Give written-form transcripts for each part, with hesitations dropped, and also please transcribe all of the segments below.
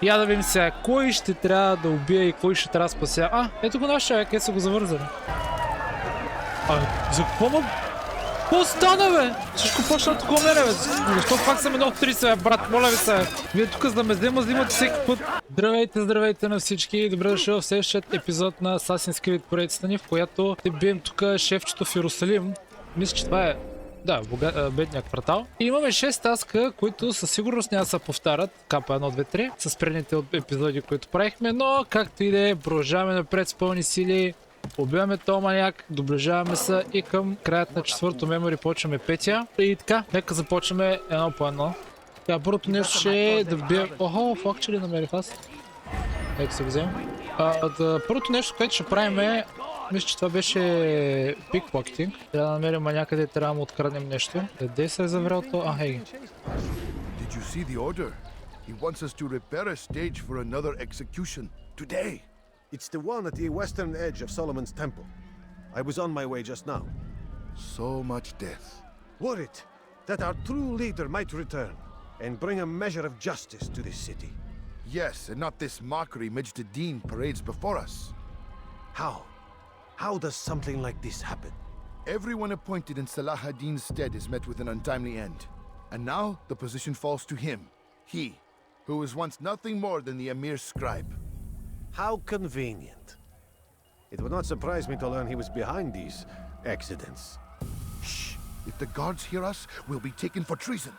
Я да видим сега, кой ще трябва да убие и кой ще трябва да спася. Ето го наш човек, къде са го завързали. За какво му? Какво стана, бе? Всичко почна от такова мене, бе. Защо пак съм едно 30, бе, брат? Моля ви се. Вие тук за да ме взимате всеки път. Здравейте на всички. Добре дошъл в следващият епизод на Assassin's Creed поредицата ни, в която ще бием тук шефчето в Иерусалим. Мисля, че това е бедният квартал. И имаме 6 таска, които със сигурност няма да се повтарят. Капа 1, 2, 3 с предните епизоди, които правихме, но както и да е, продължаваме напред с пълни сили. Убиваме този маняк, доближаваме се и към краят на четвърто мемори почваме петия. И така, нека започваме едно по едно. Така, първото нещо ще е да вбия... Охо, факт, ли намерих аз? Нека се взем. Първото нещо, което ще правим е... Мисля, че това беше пикпокетинг. Трябва да намерим някъде, трябва да му откраднем нещо. Къде се е заврял то? Хей. Did you see the order? He wants us to repair a stage for another execution today. It's the one at the western edge of Solomon's temple. I was on my way just now. So much death. Worried that our true leader might return and bring a measure of justice to this city. Yes, and not this mockery Majd ad-Din parades before us. How? How does something like this happen? Everyone appointed in Salah ad-Din's stead is met with an untimely end. And now the position falls to him. He, who was once nothing more than the Emir's scribe. How convenient. It would not surprise me to learn he was behind these accidents. Shh! If the guards hear us, we'll be taken for treason.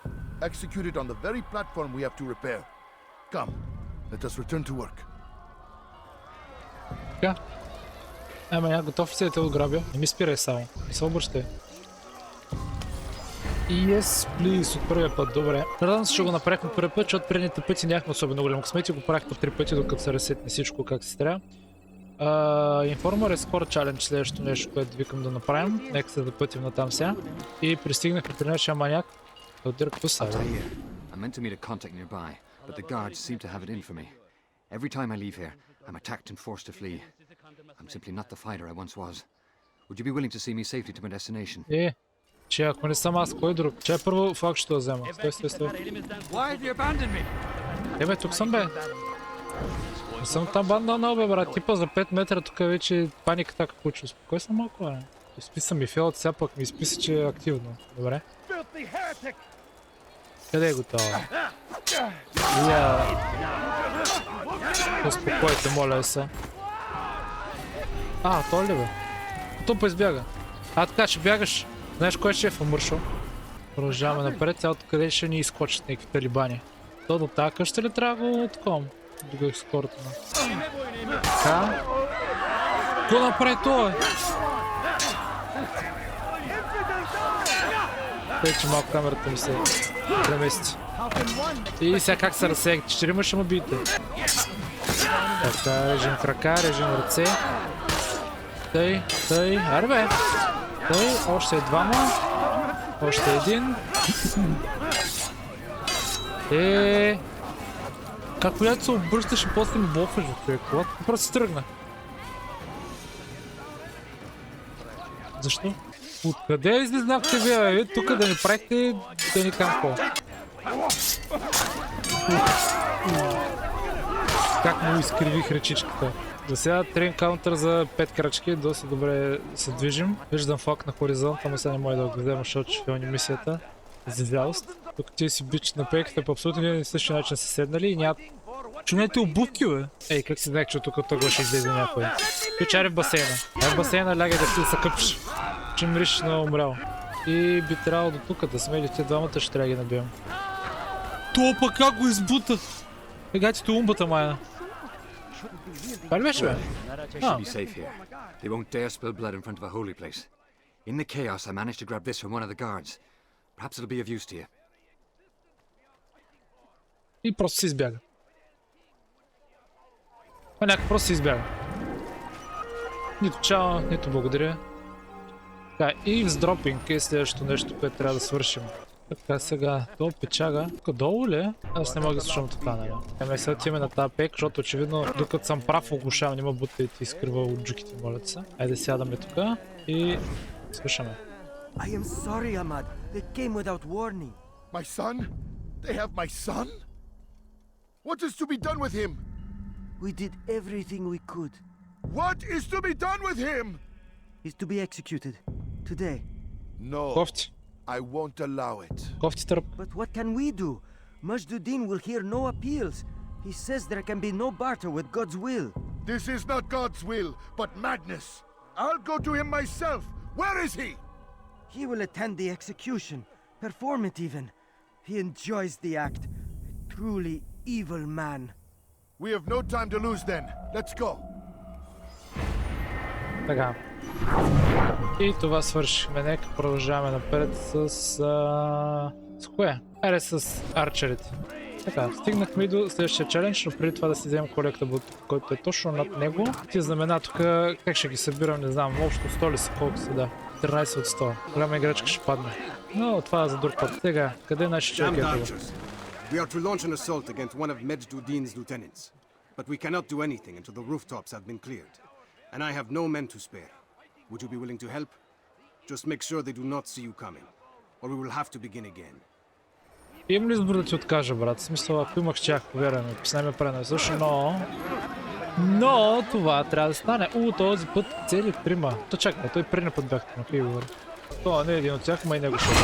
Executed on the very platform we have to repair. Come, let us return to work. Така. Маняк, готов ли си да те отграбя? Не ми спирай само. Не се обръщай. Yes, please, от първия път, добре. Радвам се, че го направихме първи път, защото предните пъти нямахме особено голям късмет и го правих по 3 пъти, докато се ресетне всичко как се трябва. Informer Score Challenge, следващото нещо, което викам да направим. Нека се да пътим натам сега. И пристигнахме при нашия маняк. Отдир, какво са? I meant to meet a contact nearby, but the guards seem to have it in for me. Every time I leave here, I'm attacked and forced to flee. I'm simply not the fighter I once was. Would you be willing to see me safely to my destination? Че ако не съм аз, кой друг? Че първо факт ще да взема. Стой. Бе, тук съм, бе. Не съм там банда, бе, брат. Типа за 5 метра тук вече паниката как получи. Успокой съм малко, бе. Изписа ми фейлът, сега пък ми изписа, че е активно. Добре. Къде е готова? Успокойте, моля се. Той ли, бе? То па избяга. Така ще бягаш. Знаеш кой ще е в Мършо? Продължаваме напред, цялото къде ще ни изкочат някакви талибани. То до тази къща ли трябва да го отком? Да го изкорта. Така. Го направи това, бе? Тъй, че малко камерата ми се премести. И сега как се разсеях? 4 ще ме биете. Така, режим крака, режим ръце. Тъй. Аре, бе! Тъй, още двама. Още един. Как когато се обръщаш и после ми блокваш в човек? Просто се тръгна. Защо? Откъде излизнахте вие, бе? Тук да ни правихте да ни кампо. Как му изкривих речичката. За сега трейн каунтър за 5 крачки, доста добре се движим. Виждам флаг на хоризонта, но сега не мога да го взема, защото ще филни мисията. За вялост. Тук ти си бич на пейката по абсолютно един и същия начин са седнали и нямат... Чунете обувки, бе! Как си знаех, че тук това ще излезе някой? Печари в басейна. В басейна лягай да си да се къпш. Че мриш на умрял. И би трябвало до тук да сме или те двамата ще трябва да ги набием. Това пък как го избутат? Гати тулумбата, майна. Това ли беше, бе? We should be safe here. They won't dare spill blood in front of a holy place. In the chaos, I managed to grab this from one of the guards. Perhaps it'll be of use to you. И просто си избяга. Маняк просто си избяга. Нито чао, нито благодаря. Така, и вздропинг е следващото нещо, което трябва да свършим. Така сега, долу печага. Тук долу ли е? Аз не мога да слушам така, нали? Ме сега отиваме на тази пек, защото очевидно, докато съм прав, оглушавам, няма бута и ти изкрива от джуките, моля се. Айде сядаме тук и слушаме. I am sorry, Ahmad. They came without warning. My son? They have my son? What is to be done with him? We did everything we could. What is to be done with him? He's to be executed. Today. No, Кофти. I won't allow it. Кофти търп. But what can we do? Majduddin will hear no appeals. He says there can be no barter with God's will. This is not God's will, but madness. I'll go to him myself. Where is he? He will attend the execution, perform it even. He enjoys the act. A truly evil man. We have no time to lose then. Let's go. Така. И това свършихме. Нека продължаваме напред с кое? Аре с арчерите. Така, стигнахме и до следващия челендж, но преди това да си вземем колектабъл, който е точно над него. Тия знамена тук, как ще ги събирам, не знам, общо 100 ли са, колко са, да. 13 от 100. Голяма играчка ще падне. Но това е за друг път. Сега, къде е нашия човек е това? We are to launch an assault against one of Majduddin's lieutenants, but we cannot do anything until the rooftops have been cleared. And I have no men to spare. Would you be willing to help? Just make sure they do not see you coming, or we will have to begin again. Имам ли избор да ти откажа, брат? В смисъл, ако имах чак, повярваме, писне ме пренесъш, но това трябва да стане. Този път цели трима. То чакай, той предния път бяхте на кой говори. Това не е един от тях, ма и него ще бъде.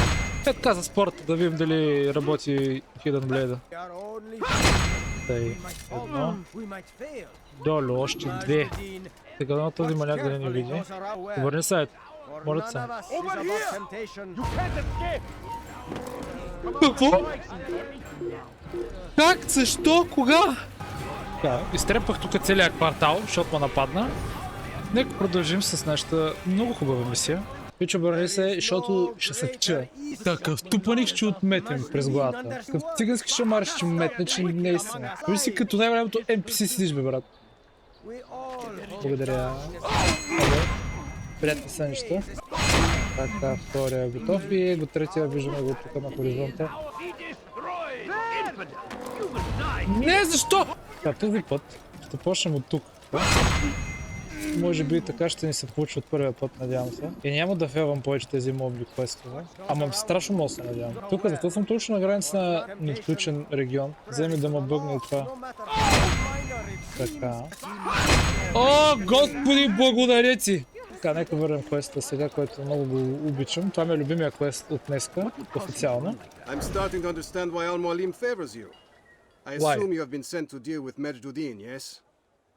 Е така за спорта, да видим дали работи Hidden Blade. Тъй, едно. Долу, още две. Сега на този маняк да не ни види. Върни сайт. Моля се. Какво? Как? Защо? Кога? Да, изтрепах тук целият квартал, защото ме нападна. Нека продължим с нашата много хубава мисия. Пичо, бърни се, защото ще се вча. Такъв тупаник ще отметим през главата. Такъв цигански шамар ще метне, че не е истина. Виж си като най-голямото NPC седиш, бе, брат. Благодаря. Приятни сънища. Така, втория е готов и го третия виждаме го тук на хоризонта. Не, защо? Този път ще почнем от тук. Може би така ще ни се получи от първия път, надявам се. И няма да фелвам повече тези мобли квестове. Ама страшно много се надявам. Тук зато съм точно на граница на неотключен регион. Вземи да ме бъгне и това. Така. О, господи, благодаря ти! Така, нека върнем квеста сега, който много го обичам. Това ми е любимия квест от днеска, официално. I'm starting to understand why Al-Mualim favors you. I assume you have been sent to deal with Majduddin, yes?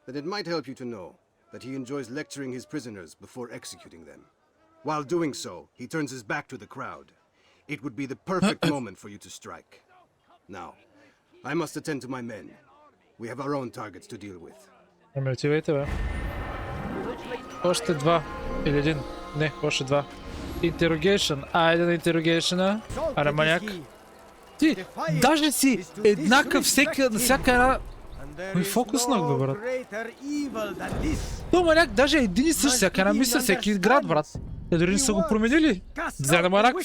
Then it might help you to know that he enjoys lecturing his prisoners before executing them. While doing so, he turns his back to the crowd. It would be the perfect moment for you to strike. Now, I must attend to my men. We have our own targets to deal with. Ами отивайте, бе. Още два. Или един. Не, още два. Интерогейшън. Айде на интерогейшъна. Аре, маняк. Ти, даже си еднакъв на всяка една... Ой, фокуснах, бе, брат. То маняк даже е един и същ, всяка една мисля, всеки град, брат. Те дори не са го променили. Взеда манак.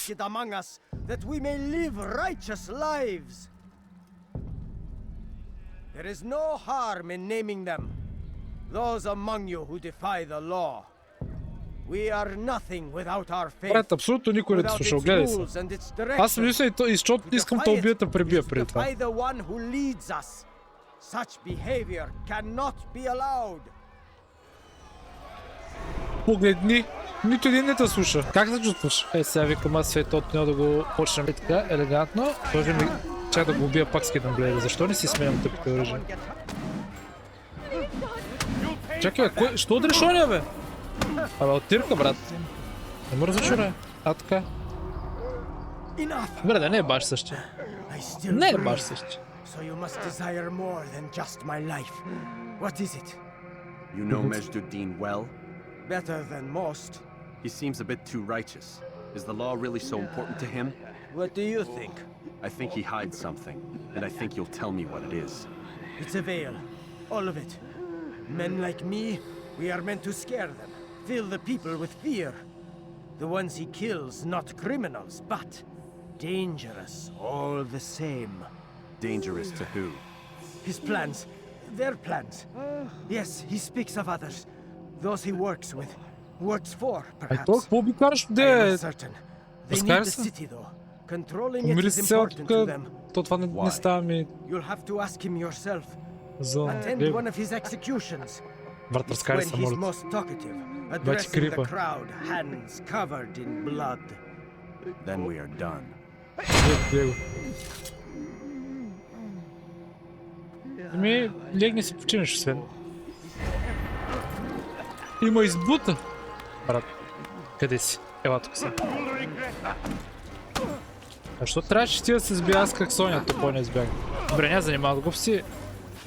There is no harm in naming them. Those among you who defy the law. We are nothing without our faith. Брат, абсолютно никой не те слушал, гледай се. Аз мисля и защото искам да убия да пребия преди това. Such behavior cannot be allowed. Погледни, нито един не те слуша. Как се чувстваш? Е, сега викам аз светот, да го почнем така, елегантно. Може ми чак да го убия пак с Hidden Blade. Защо не си сменям тъпите оръжия? Чакай, бе, кой? Що удриш оня, бе? Абе, оттирка, брат. Не ме разочарай. А, така. Добре, да не е баш същия. Не е баш същия. So you must desire more than just my life. What is it? You know Majduddin well? Better than most. He seems a bit too righteous. Is the law really so important to him? What do you think? I think he hides something, and I think you'll tell me what it is. It's a veil. All of it. Men like me, we are meant to scare them. Fill the people with fear. The ones he kills, not criminals, but dangerous all the same. Dangerous to who? His plans. Their plans. Yes, he speaks of others. Those he works with. Works for, perhaps. То, какво би караш, I де? am certain. They need the city, though. Controlling it is important to them. То това не става ми You'll have to ask him yourself. за Attend гейм. one of his executions. Брат, It's разкари when се, he's моля. most talkative, Бачи addressing крипа. the crowd, hands covered in blood. Then we are done. Лего. Ами, легни си починеш, освен. Има избута. Брат, къде си? Ела тук си. А що трябваше ти да се сбия? Аз как Соня тупо не избяга. Добре, няма занимава го си.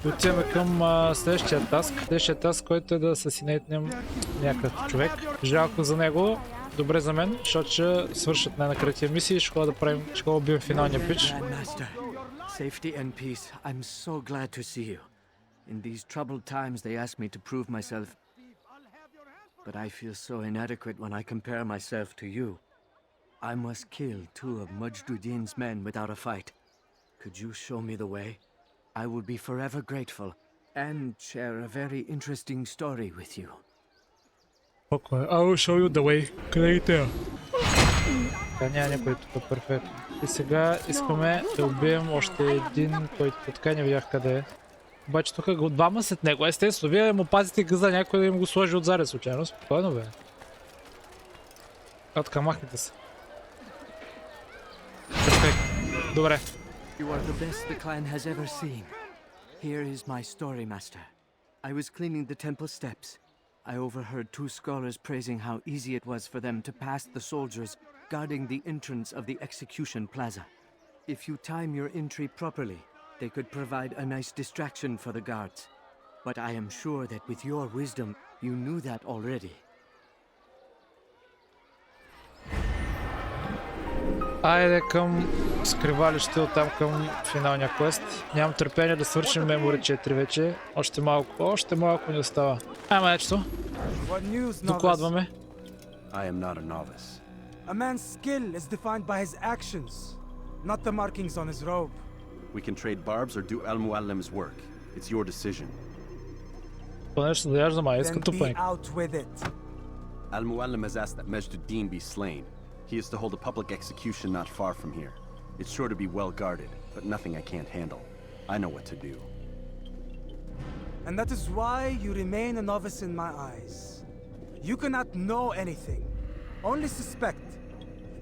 Отиваме към следващия таск. Следващия таск, който е да асасинейтнем някакъв човек. Жалко за него, добре за мен, защото ще свършат най-накрая тия мисии и ще да правим, ще убием финалния бич. Grandmaster, safety and peace. I'm so glad to see you. In these troubled times, they asked me to prove myself. But I feel so inadequate when I compare myself to you. I must kill 2 of Majduddin's men without a fight. Could you show me the way? I will be forever grateful and share a very interesting story with you. Okay, I will show you the way. Къде ги тея? Няма някой тук, перфектно. И сега искаме да убием още един, който така не видях къде е. Обаче тук го двама след него. Естествено, вие му пазите гъза някой да им го сложи отзаде случайно. Спокойно бе. А така махнете се. Перфектно. Добре. You are the best the clan has ever seen. Here is my story, Master. I was cleaning the temple steps. I overheard 2 scholars praising how easy it was for them to pass the soldiers guarding the entrance of the execution plaza. If you time your entry properly, they could provide a nice distraction for the guards. But I am sure that with your wisdom, you knew that already. Айде към скривалище, оттам към финалния квест. Нямам търпение да свършим Memory 4 вече. Още малко ни остава. Ама нечето. Докладваме. I am not a novice. A man's skill is defined by his actions, not the markings on his robe. We can trade barbs or do Al Muallim's work. It's your decision. Това нещо да яждам, а иска Then be тупаник. out with it. Al Muallim has asked that Majduddin be slain. He is to hold a public execution not far from here. It's sure to be well guarded, but nothing I can't handle. I know what to do. And that is why you remain a novice in my eyes. You cannot know anything, only suspect.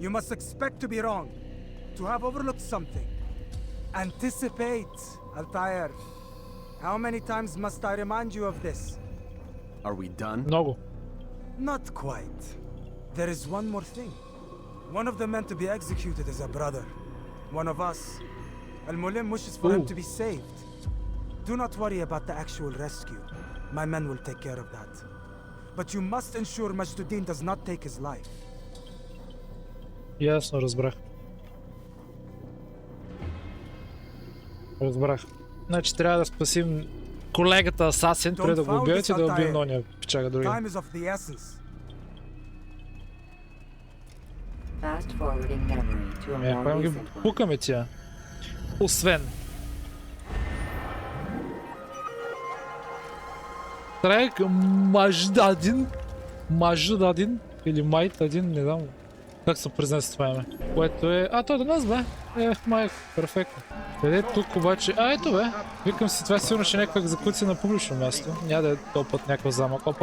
You must expect to be wrong, to have overlooked something. Anticipate, Altair. How many times must I remind you of this? Are we done? Много. Not quite. There is one more thing. One of the men to be executed is a brother. One of us. Al-Mulim wishes for him to be saved. Do not worry about the actual rescue. My men will take care of that. But you must ensure Majduddin does not take his life. Ясно, разбрах. Значи трябва да спасим колегата Асасин, преди да го убият и да убием нония пичага другия. Time is of the essence. Ако ги пукаме тия. Освен. Трек Маждадин или Майтадин, не знам как се произнесе това име. Което е... А, той е до нас бе. Майк, перфектно. Къде е тук обаче? А, ето бе. Викам си, това сигурно ще е някаква екзекуция на публично място. Няма да е този път някакъв замък. Оп.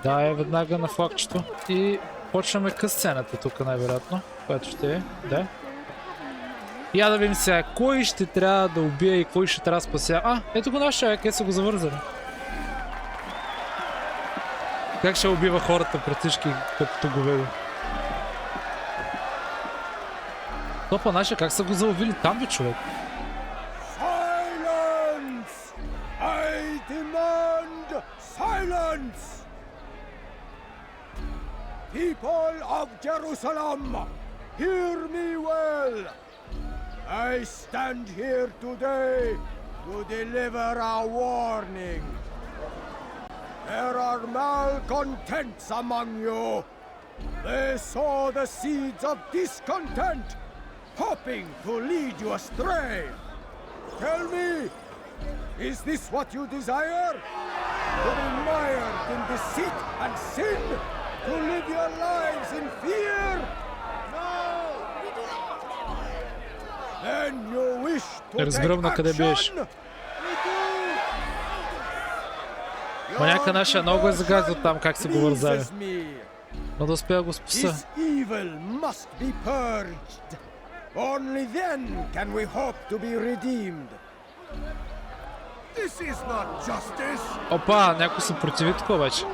Да, е веднага на флагчето. И почваме къс сцената тук най-вероятно. Което ще е. Да. Я да видим сега, кой ще трябва да убие и кой ще трябва да спася. А, ето го нашия, къде са го завързали. Как ще убива хората пред всички, като го види? Топа наша, как са го заловили там, бе, човек? Silence! I demand silence! People of Jerusalem, hear me well! I stand here today to deliver a warning. There are malcontents among you. They sow the seeds of discontent, hoping to lead you astray. Tell me, is this what you desire? To be mired in deceit and sin? To live your lives in fear? No! Then you wish to Разбирам на къде биеш. Маняка нашия много е загазил там как се го вързали. Но да успея го спаса. This evil must be purged. Only then can we hope to be redeemed. This is not justice. Опа, някой се противи тук вече.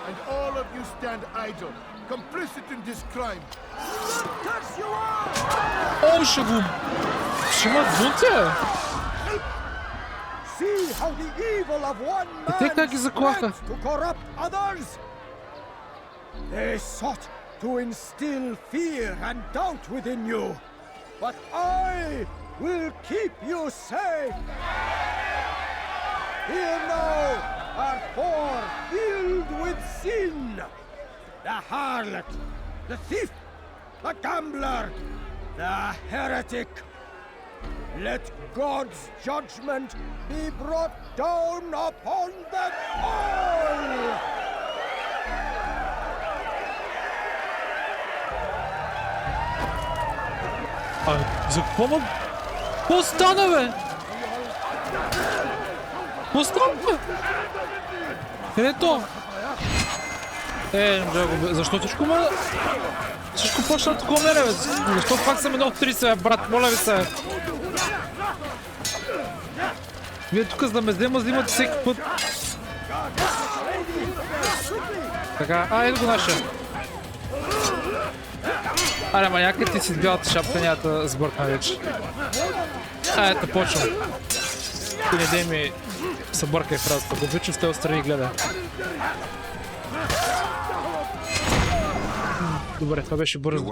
And all of you stand idle, complicit in this crime. О, ще го... Ще ма бунтя! See how the evil of one И те как ги заклаха? man to corrupt others. They sought to instill fear and doubt within you, but I will keep you safe. Here now are four filled with sin: the harlot, the thief, the gambler, the heretic. Let God's judgment be brought down upon them all! За какво ма... Какво стана, бе? Какво стана, бе? Къде е то? Защо всичко ма... Всичко почна такова мене, бе? Защо пак съм едно в 30, бе, брат? Моля ви се. Вие тук за да ме взимате всеки път. Така, ето го нашия. Аре, маняка, ти си с бялата шапка, няма да сбъркна вече. Ето, почвам. Ти не дей ми събъркай в разата, да обичам с те отстрани гледа. Добре, това беше бързо.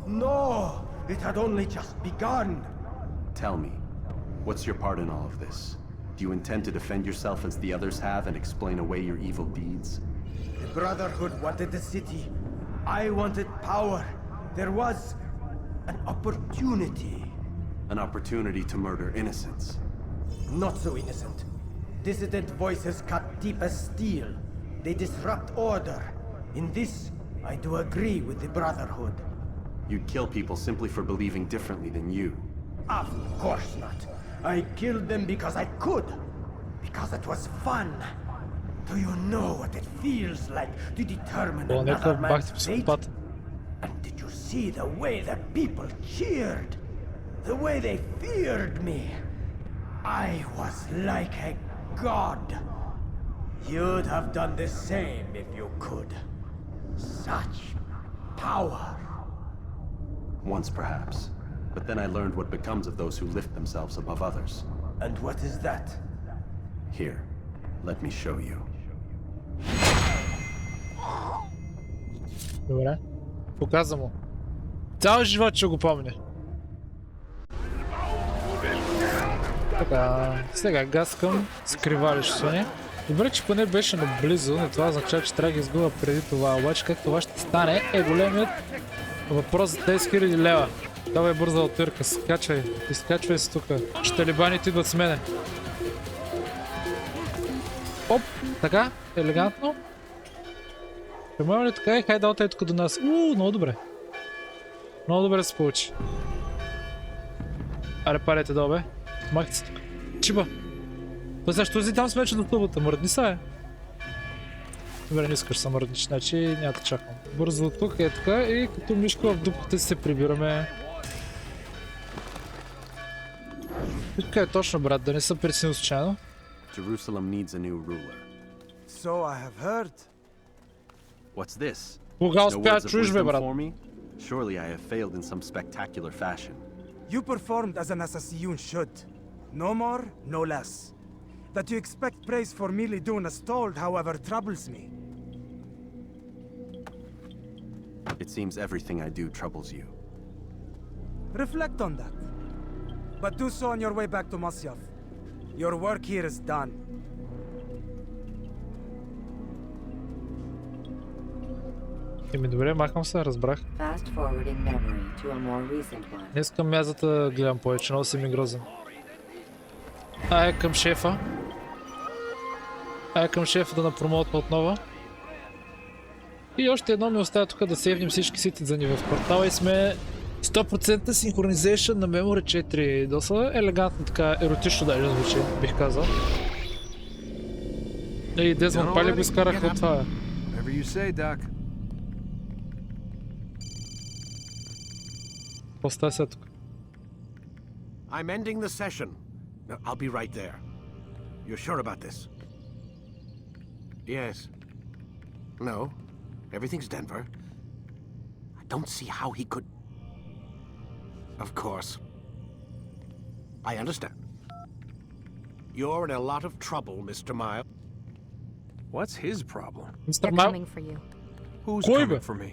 No, it had only just begun. Tell me, what's your part in all of this? Do you intend to defend yourself as the others have and explain away your evil deeds? The Brotherhood wanted the city. I wanted power. There was an opportunity. An opportunity to murder innocents. Not so innocent. Dissident voices cut deep as steel. They disrupt order. In this, I do agree with the Brotherhood. You'd kill people simply for believing differently than you. Of course not. I killed them because I could. Because it was fun. Do you know what it feels like to determine another man's fate? And did you see the way the people cheered? The way they feared me? I was like a god. You'd have done the same if you could. Such power. Once perhaps. But then I learned what becomes of those who lift themselves above others. And what is that? Here, let me show you. Добре. Показа му. Цял живот ще го помня. Така, сега гаскам скривалището ни. Добре, че поне беше наблизо, но това означава, че трябва да ги изгуба преди това. Обаче как това ще стане е големият въпрос за 10 000 лева. Давай бърза отвирка, скачвай, изкачвай се тук. Талибаните идват с мене. Оп, така, елегантно. Премаме ли така и хайде да отай тук до нас. Много добре. Много добре се получи. Аре, парете долу, бе. Махте се тук. Чиба. То сега, що си там смече до тубата? Мръдни са, бе. Добре, не искаш са мръдниш, значи няма да чакам. Бързо от тук е така и като мишка в дупката се прибираме. Тук е точно, брат, да не съм пресенил случайно. Jerusalem needs a new ruler. So I have heard. What's this? Кога No успя words да of чуеш, бе, wisdom брат? for me? Surely I have failed in some spectacular fashion. You performed as an assassin should. No more, no less. That you expect praise for merely doing as told, however, troubles me. It seems everything I do troubles you. Reflect on that. But do so on your way back to Masyaf. Your work here is done. Еми добре, махам се, разбрах. Не искам мязата да гледам повече, много си ми грозен. Ай към шефа. Ай към шефа да напромоутва отново. И още едно ми остава тук да сейвнем всички ситизъни в квартала и сме 100% синхронизейшън на Memory 4. Доста елегантно, така еротично даже звучи, бих казал. Ей, Дезмонд пали го изкарах от това. Какво става сега тук? I'm ending the session. I'll be right there. You're sure about this? Yes. No. Everything's Denver. I don't see how he could... Of course. I understand. You're in a lot of trouble, Mr. Miles. What's his problem? Мистер They're coming for you. Who's Кой coming бе? for me?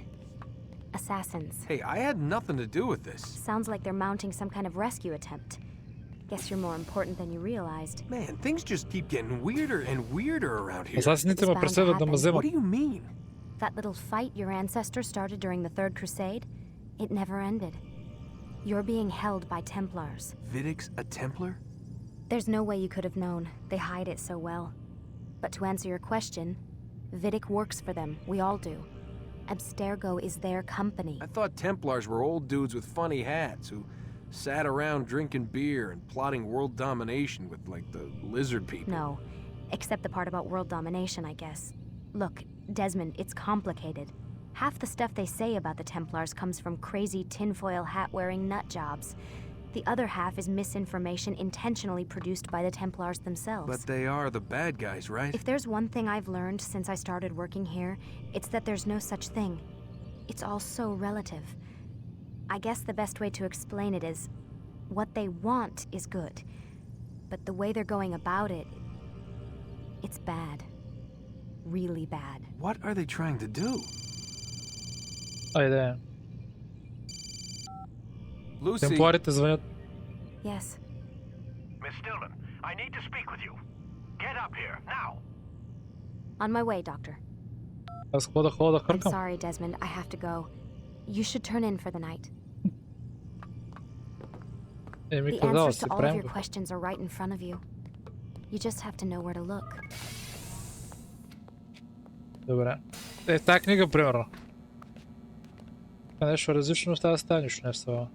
Assassins. Hey, I had nothing to do with this. Sounds like they're mounting some kind of rescue attempt. Guess you're more important than you realized. Man, things just keep getting weirder and weirder around here. Асасините ме преследват да ме What вземат. do you mean? That little fight your ancestor started during the Third Crusade, it never ended. You're being held by Templars. Vidic's a Templar? There's no way you could have known. They hide it so well. But to answer your question, Vidic works for them. We all do. Abstergo is their company. I thought Templars were old dudes with funny hats who sat around drinking beer and plotting world domination with, like, the lizard people. No, except the part about world domination, I guess. Look, Desmond, it's complicated. Half the stuff they say about the Templars comes from crazy tinfoil hat-wearing nut jobs. The other half is misinformation intentionally produced by the Templars themselves. But they are the bad guys, right? If there's one thing I've learned since I started working here, it's that there's no such thing. It's all so relative. I guess the best way to explain it is, what they want is good. But the way they're going about it, it's bad. Really bad. What are they trying to do? Айде. Lucy. Темпларите звънят. Yes. Miss Stillman, I need to speak with you. Get up here, now! On my way, Doctor. Аз какво да ходя да I'm хъркам? sorry, Desmond. I have to go. You should turn in for the night. Еми, The казала answers си, to all of правим your го. questions are right in front of you. You just have to know where to look. Добре. Е, тази книга, примерно. Нещо различно ще да стане, нищо не става.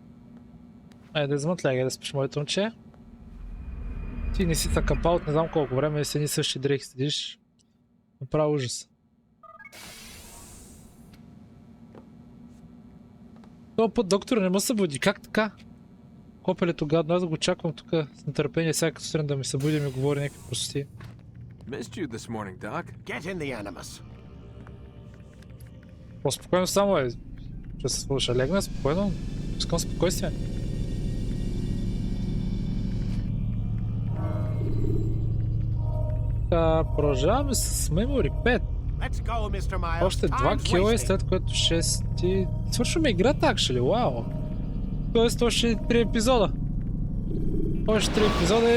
Айде, Дезмонд, лягай да спиш, моето момче. Ти не си така пал от не знам колко време и с едни същи дрехи седиш. Направо ужас. Това път доктор не му се буди, как така? Копелето гадно, аз да го чаквам тук с нетърпение всяка сутрин да ми се буди и ми говори някакви простоти. Missed you this morning, Doc. Get in the Animus. По-спокойно само е. Ще легна спокойно. Искам спокойствие. Продължаваме с Memory 5. Let's go, Mr. Miles. Още 2 Time's кила и wasting. след което 6. Свършваме играта, actually, вау. Тоест още 3 епизода. Още 3 епизода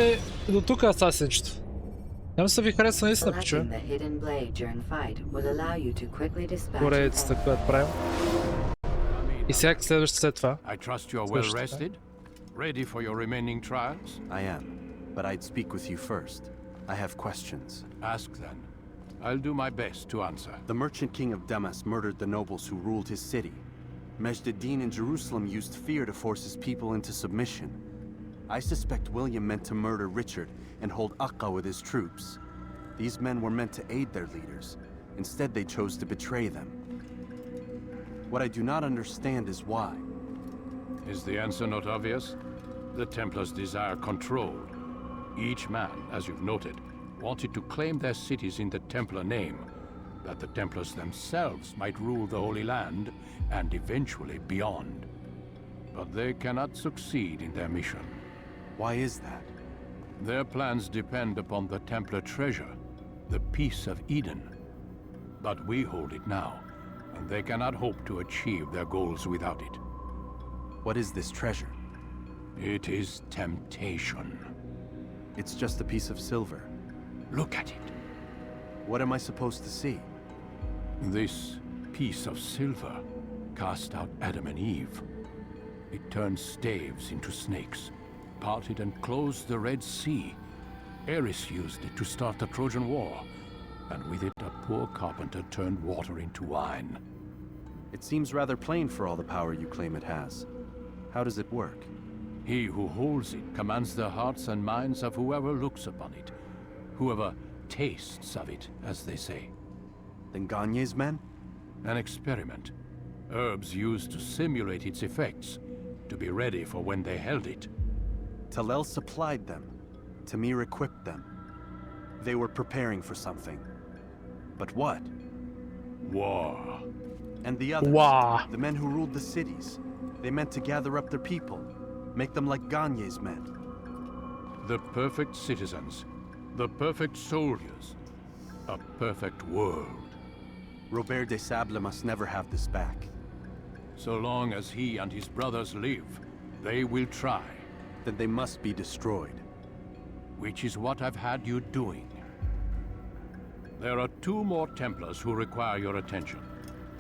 и до тук асасинчето. Няма се ви харесва наистина, пичове. Поредицата, която правим. И сега следващото след това. I trust you are well rested, ready for your remaining trials? I am, but I'd speak with you first. I have questions. Ask then. I'll do my best to answer. The merchant king of Damas murdered the nobles who ruled his city. Majd ad-Din in Jerusalem used fear to force his people into submission. I suspect William meant to murder Richard and hold Aqqa with his troops. These men were meant to aid their leaders. Instead, they chose to betray them. What I do not understand is why. Is the answer not obvious? The Templars desire control. Each man, as you've noted, wanted to claim their cities in the Templar name, that the Templars themselves might rule the Holy Land and eventually beyond. But they cannot succeed in their mission. Why is that? Their plans depend upon the Templar treasure, the Peace of Eden. But we hold it now, and they cannot hope to achieve their goals without it. What is this treasure? It is temptation. It's just a piece of silver. Look at it. What am I supposed to see? This piece of silver cast out Adam and Eve. It turned staves into snakes, parted and closed the Red Sea. Eris used it to start the Trojan War. and with it a poor carpenter turned water into wine. It seems rather plain for all the power you claim it has. How does it work? He who holds it commands the hearts and minds of whoever looks upon it, whoever tastes of it, as they say. Then Gagne's men? An experiment. Herbs used to simulate its effects, to be ready for when they held it. Talel supplied them. Tamir equipped them. They were preparing for something. But what? War. And the others, Wow. the men who ruled the cities, they meant to gather up their people, make them like Gagne's men. The perfect citizens, the perfect soldiers, a perfect world. Robert de Sable must never have this back. So long as he and his brothers live, they will try. Then they must be destroyed. Which is what I've had you doing. There are 2 more Templars who require your attention.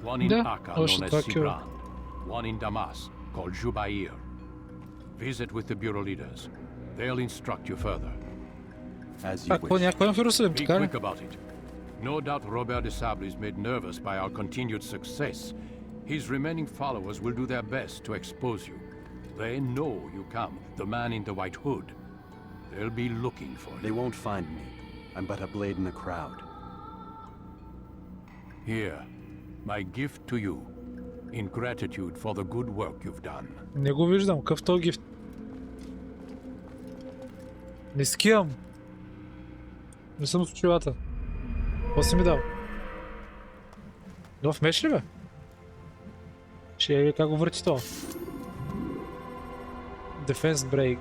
One in Да, Akka, още known as два кила. Sibrand. One in Damas, called Jubair. Visit with the bureau leaders. They'll instruct you further. As you Так, по някой в Иерусалим, Be така ли? quick about it. No doubt Robert de Sable is made nervous by our continued success. His remaining followers will do their best to expose you. They know you come, the man in the white hood. They'll be looking for you. They won't find me. I'm but a blade in the crowd. Here, my gift to you, in gratitude for the good work you've done. Не го виждам, какъв то гифт. Не скивам. Не съм с очилата. Какво си ми дал? Нов меч ли бе? Ще как го върти то? Defense Break.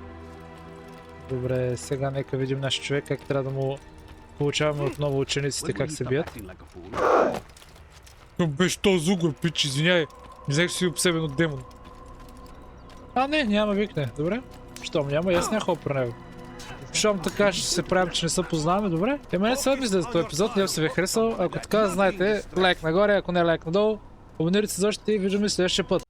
Добре, сега нека видим нашия човек, как трябва да му получаваме отново учениците, как се бият. Беше този угор, пич, извиняй. Взех си обсебен от демон. А не, няма викне, добре. Щом няма, аз няма ход про него. Щом така ще се правим, че не се познаваме, добре? Мене се мисля за този епизод, не се ви е харесал. Ако така, знаете, лайк нагоре, ако не лайк надолу. Абонирайте се за още и виждаме следващия път.